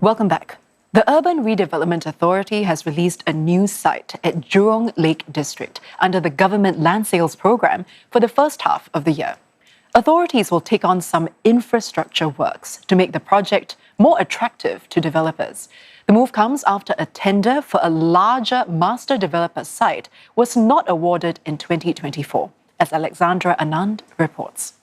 Welcome back. The Urban Redevelopment Authority has released a new site at Jurong Lake District under the government land sales program for the first half of the year. Authorities will take on some infrastructure works to make the project more attractive to developers. The move comes after a tender for a larger master developer site was not awarded in 2024, as Alexandra Anand reports.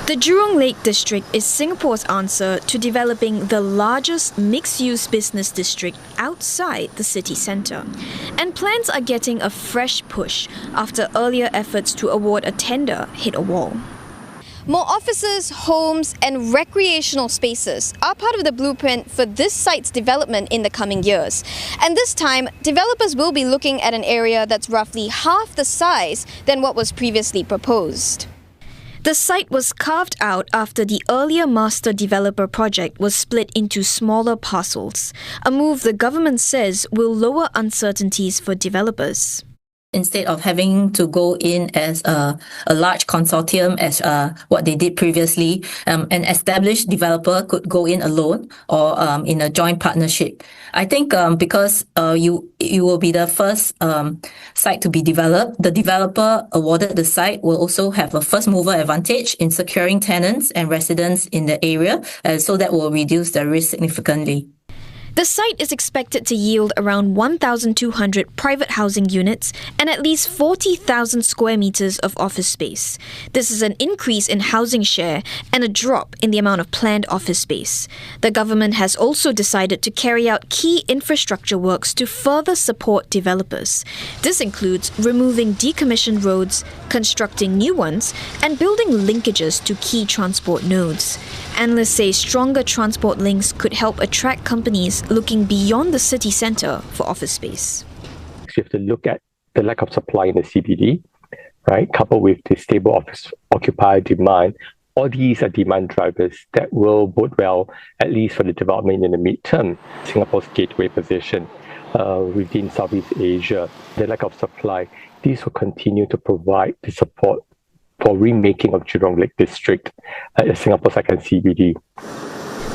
The Jurong Lake District is Singapore's answer to developing the largest mixed-use business district outside the city centre. And plans are getting a fresh push after earlier efforts to award a tender hit a wall. More offices, homes, and recreational spaces are part of the blueprint for this site's development in the coming years. And this time, developers will be looking at an area that's roughly half the size than what was previously proposed. The site was carved out after the earlier master developer project was split into smaller parcels, a move the government says will lower uncertainties for developers. Instead of having to go in as a large consortium as what they did previously, an established developer could go in alone or in a joint partnership. I think because you will be the first site to be developed, the developer awarded the site will also have a first mover advantage in securing tenants and residents in the area, so that will reduce the risk significantly. The site is expected to yield around 1,200 private housing units and at least 40,000 square metres of office space. This is an increase in housing share and a drop in the amount of planned office space. The government has also decided to carry out key infrastructure works to further support developers. This includes removing decommissioned roads, constructing new ones, and building linkages to key transport nodes. Analysts say stronger transport links could help attract companies looking beyond the city centre for office space. You have to look at the lack of supply in the CBD, right? Coupled with the stable office occupier demand. All these are demand drivers that will bode well, at least for the development in the midterm. Singapore's gateway position within Southeast Asia, the lack of supply, these will continue to provide the support for remaking of Jurong Lake District as Singapore's second CBD.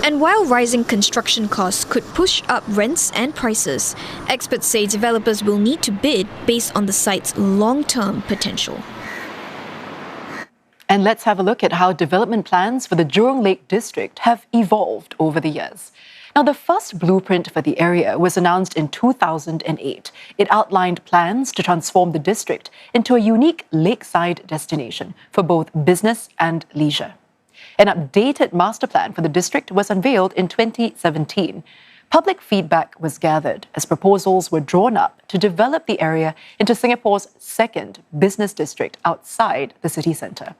And while rising construction costs could push up rents and prices, experts say developers will need to bid based on the site's long-term potential. And let's have a look at how development plans for the Jurong Lake District have evolved over the years. Now, the first blueprint for the area was announced in 2008. It outlined plans to transform the district into a unique lakeside destination for both business and leisure. An updated master plan for the district was unveiled in 2017. Public feedback was gathered as proposals were drawn up to develop the area into Singapore's second business district outside the city centre.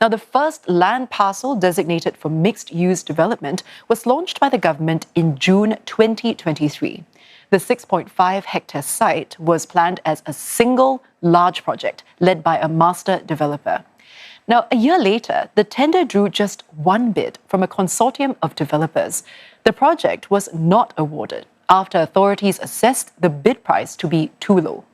Now, the first land parcel designated for mixed-use development was launched by the government in June 2023. The 6.5-hectare site was planned as a single large project led by a master developer. Now, a year later, the tender drew just one bid from a consortium of developers. The project was not awarded after authorities assessed the bid price to be too low.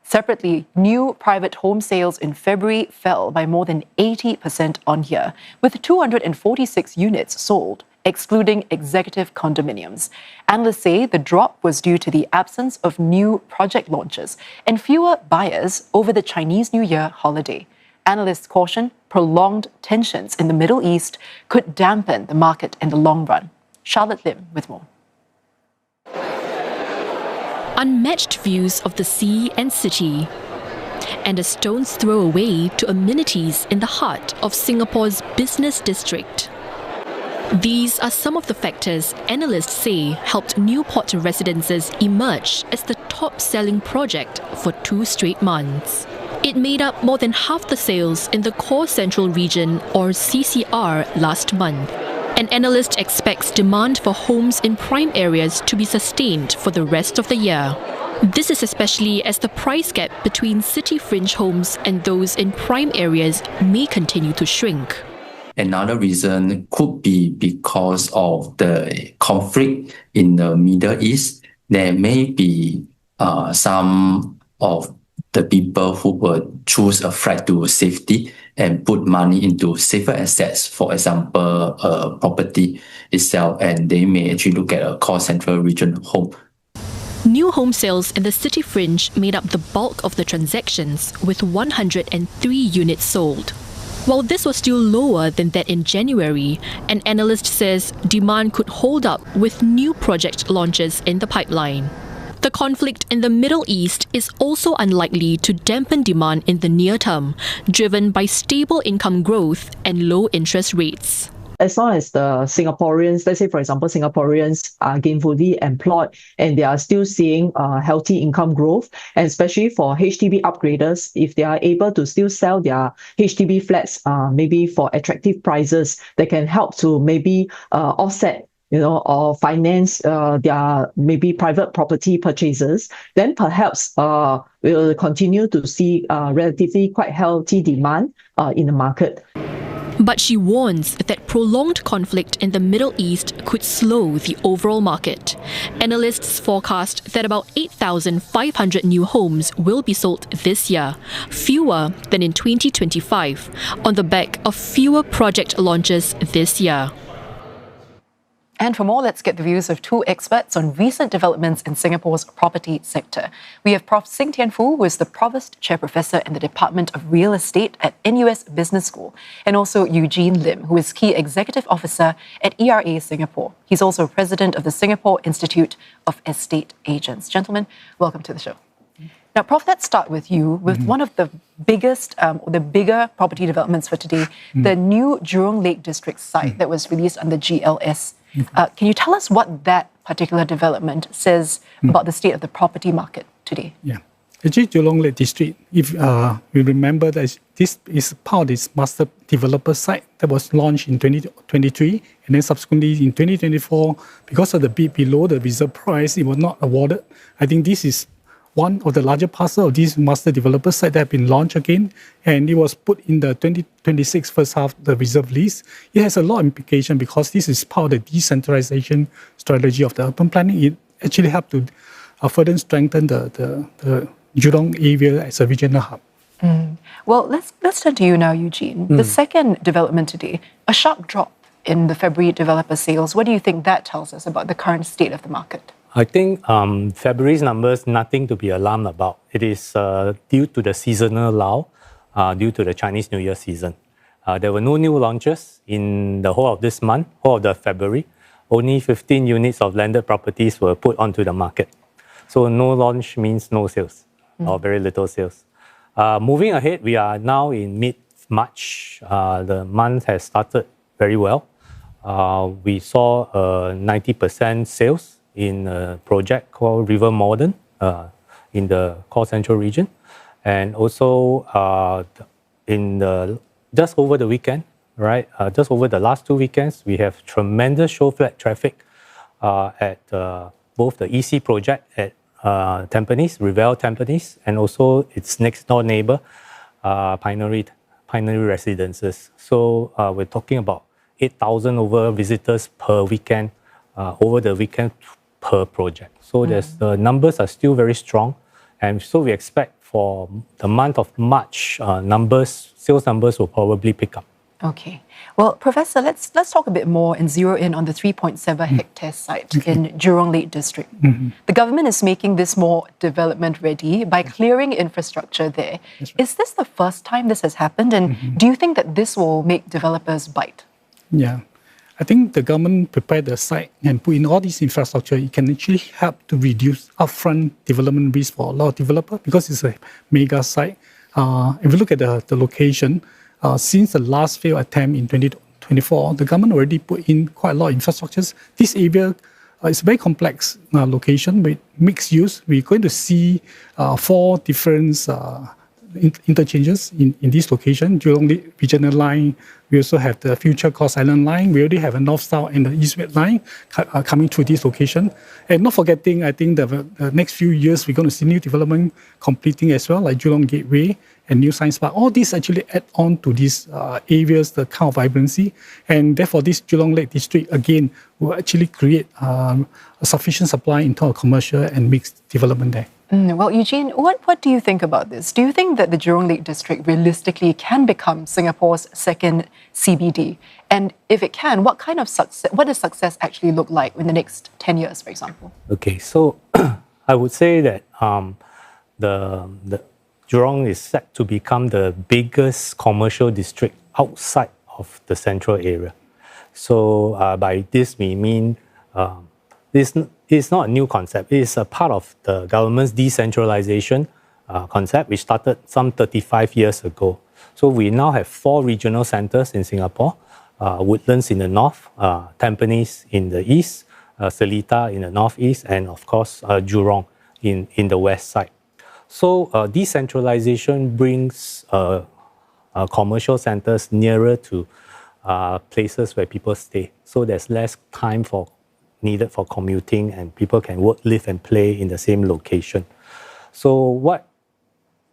Separately, new private home sales in February fell by more than 80% on year, with 246 units sold, excluding executive condominiums. Analysts say the drop was due to the absence of new project launches and fewer buyers over the Chinese New Year holiday. Analysts caution prolonged tensions in the Middle East could dampen the market in the long run. Charlotte Lim with more. Unmatched views of the sea and city, and a stone's throw away to amenities in the heart of Singapore's business district. These are some of the factors analysts say helped Newport Residences emerge as the top-selling project for 2 straight months. It made up more than half the sales in the core central region, or CCR, last month. An analyst expects demand for homes in prime areas to be sustained for the rest of the year. This is especially as the price gap between city fringe homes and those in prime areas may continue to shrink. Another reason could be because of the conflict in the Middle East. There may be some of the people who would choose a flight to safety and put money into safer assets, for example, property itself, and they may actually look at a core central region home. New home sales in the city fringe made up the bulk of the transactions, with 103 units sold. While this was still lower than that in January, an analyst says demand could hold up with new project launches in the pipeline. The conflict in the Middle East is also unlikely to dampen demand in the near term, driven by stable income growth and low interest rates. As long as the Singaporeans, let's say for example, Singaporeans are gainfully employed and they are still seeing healthy income growth, and especially for HDB upgraders, if they are able to still sell their HDB flats maybe for attractive prices, they can help to maybe offset or finance their maybe private property purchases, then perhaps we'll continue to see relatively quite healthy demand in the market. But she warns that prolonged conflict in the Middle East could slow the overall market. Analysts forecast that about 8,500 new homes will be sold this year, fewer than in 2025, on the back of fewer project launches this year. And for more, let's get the views of two experts on recent developments in Singapore's property sector. We have Prof. Sing Tian Foo, who is the Provost Chair Professor in the Department of Real Estate at NUS Business School, and also Eugene Lim, who is Key Executive Officer at ERA Singapore. He's also President of the Singapore Institute of Estate Agents. Gentlemen, welcome to the show. Now, Prof, let's start with you, with one of the biggest, the bigger property developments for today, the new Jurong Lake District site that was released under GLS. Can you tell us what that particular development says about the state of the property market today? Yeah. Actually, Jurong Lake District, if we remember that this is part of this master developer site that was launched in 2023, and then subsequently in 2024, because of the bid below the reserve price, it was not awarded. I think this is one of the larger parcels of this master developer site that have been launched again, and it was put in the 2026 first half, the reserve list. It has a lot of implication because this is part of the decentralization strategy of the urban planning. It actually helped to further strengthen the Jurong area as a regional hub. Well, let's turn to you now, Eugene. The second development today, a sharp drop in the February developer sales. What do you think that tells us about the current state of the market? I think February's numbers, nothing to be alarmed about. It is due to the seasonal lull, due to the Chinese New Year season. There were no new launches in the whole of this month, whole of the February. Only 15 units of landed properties were put onto the market. So no launch means no sales, or very little sales. Moving ahead, we are now in mid-March. The month has started very well. We saw 90% sales in a project called River Modern in the core central region. And also just over the weekend, right? Just over the last 2 weekends, we have tremendous show flat traffic at both the EC project at Tampines, Revel Tampines, and also its next door neighbor, Pioneer Residences. So we're talking about 8,000 over visitors per weekend, over the weekend per project. So the numbers are still very strong. And so we expect for the month of March, sales numbers will probably pick up. Okay. Well, Professor, let's talk a bit more and zero in on the 3.7 hectare site in Jurong Lake District. The government is making this more development ready by clearing infrastructure there. Right. Is this the first time this has happened? And do you think that this will make developers bite? Yeah. I think the government prepared the site and put in all this infrastructure. It can actually help to reduce upfront development risk for a lot of developers because it's a mega site. If you look at the location, since the last failed attempt in 2024, the government already put in quite a lot of infrastructures. This area is a very complex location with mixed use. We're going to see 4 different interchanges in this location. Jurong Lake Regional Line. We also have the future Cross Island Line. We already have a north-south and the east-west line coming through this location. And not forgetting, I think the next few years, we're going to see new development completing as well, like Jurong Gateway and New Science Park. All these actually add on to these areas, the kind of vibrancy. And therefore, this Jurong Lake District, again, will actually create a sufficient supply in terms of commercial and mixed development there. Well, Eugene, what do you think about this? Do you think that the Jurong Lake District realistically can become Singapore's second CBD? And if it can, what does success actually look like in the next 10 years, for example? Okay, so I would say that the Jurong is set to become the biggest commercial district outside of the central area. So by this we mean this is not a new concept. It is a part of the government's decentralization concept, which started some 35 years ago. So we now have 4 regional centres in Singapore: Woodlands in the north, Tampines in the east, Seletar in the northeast, and of course Jurong in the west side. So decentralization brings commercial centres nearer to places where people stay. So there's less time needed for commuting, and people can work, live, and play in the same location. So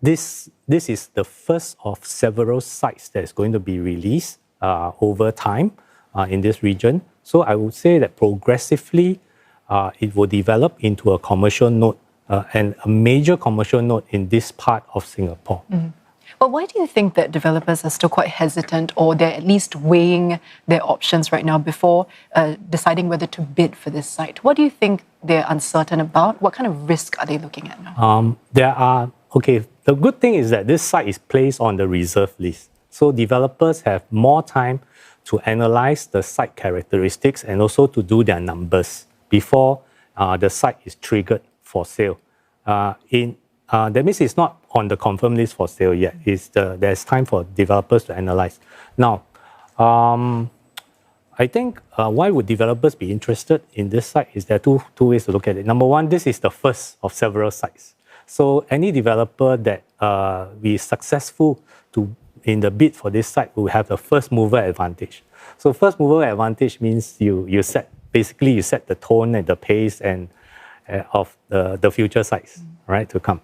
this is the first of several sites that is going to be released over time in this region. So I would say that progressively it will develop into a commercial node and a major commercial node in this part of Singapore. But why do you think that developers are still quite hesitant, or they're at least weighing their options right now before deciding whether to bid for this site? What do you think they're uncertain about? What kind of risk are they looking at now? The good thing is that this site is placed on the reserve list. So developers have more time to analyze the site characteristics and also to do their numbers before the site is triggered for sale. That means it's not on the confirmed list for sale yet. There's time for developers to analyze. Now, I think why would developers be interested in this site is there are two ways to look at it. Number one, this is the first of several sites. So any developer that is successful in the bid for this site will have the first mover advantage. So first mover advantage means you set the tone and the pace and of the future sites, right, to come.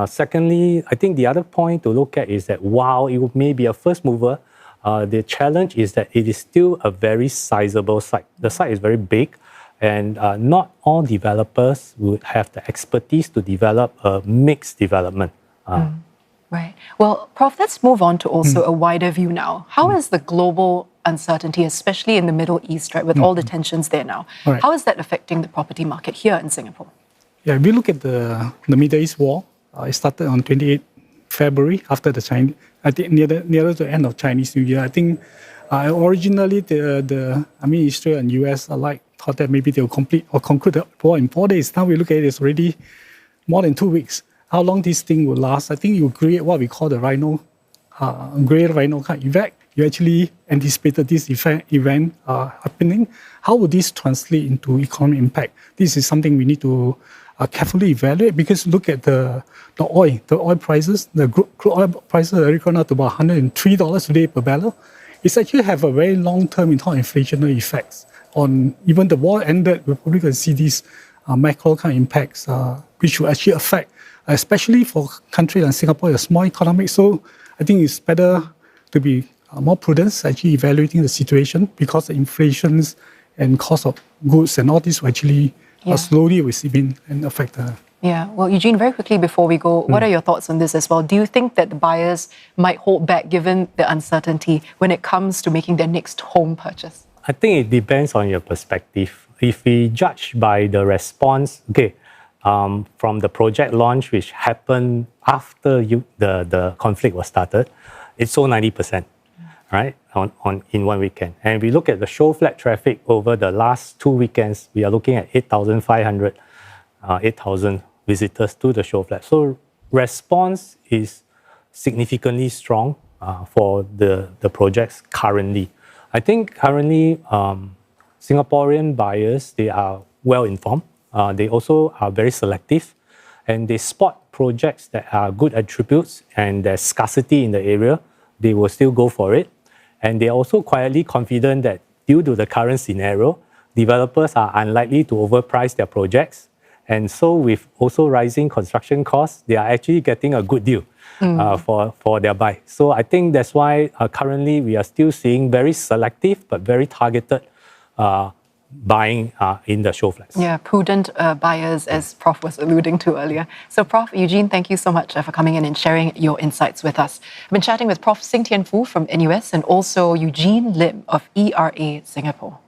Secondly, I think the other point to look at is that while it may be a first mover, the challenge is that it is still a very sizable site. The site is very big, and not all developers would have the expertise to develop a mixed development. Right. Well, Prof, let's move on to also a wider view now. How is the global uncertainty, especially in the Middle East, right, with all the tensions there now, how is that affecting the property market here in Singapore? Yeah, if we look at the Middle East war, it started on 28 February after the Chinese, I think nearer to the end of Chinese New Year. I think originally Israel and US alike thought that maybe they'll complete or conclude the war in 4 days. Now we look at it, it's already more than 2 weeks. How long this thing will last? I think you create what we call the grey rhino kind of effect. You actually anticipated this event happening. How would this translate into economic impact? This is something we need to carefully evaluate, because look at the oil prices. The crude oil prices are gone up to about $103 today per barrel. It's actually have a very long-term inflationary effects. On even the war ended, we're probably going to see these macro kind of impacts, which will actually affect, especially for countries like Singapore, a small economy. So I think it's better to be more prudent, actually evaluating the situation, because the inflations and cost of goods and all this will actually slowly receiving and affect the... Yeah, well, Eugene, very quickly before we go, what are your thoughts on this as well? Do you think that the buyers might hold back given the uncertainty when it comes to making their next home purchase? I think it depends on your perspective. If we judge by the response, from the project launch, which happened after the conflict was started, it sold 90%, right, in one weekend. And if we look at the show flat traffic over the last 2 weekends, we are looking at 8,500, 8,000 visitors to the show flat. So response is significantly strong for the projects currently. I think currently Singaporean buyers, they are well informed. They also are very selective, and they spot projects that are good attributes and there's scarcity in the area. They will still go for it. And they're also quietly confident that due to the current scenario, developers are unlikely to overprice their projects. And so with also rising construction costs, they are actually getting a good deal for their buy. So I think that's why currently we are still seeing very selective but very targeted buying in the show flats. Yeah, prudent buyers, as Prof was alluding to earlier. So, Prof. Eugene, thank you so much for coming in and sharing your insights with us. I've been chatting with Prof. Sing Tian Fu from NUS and also Eugene Lim of ERA Singapore.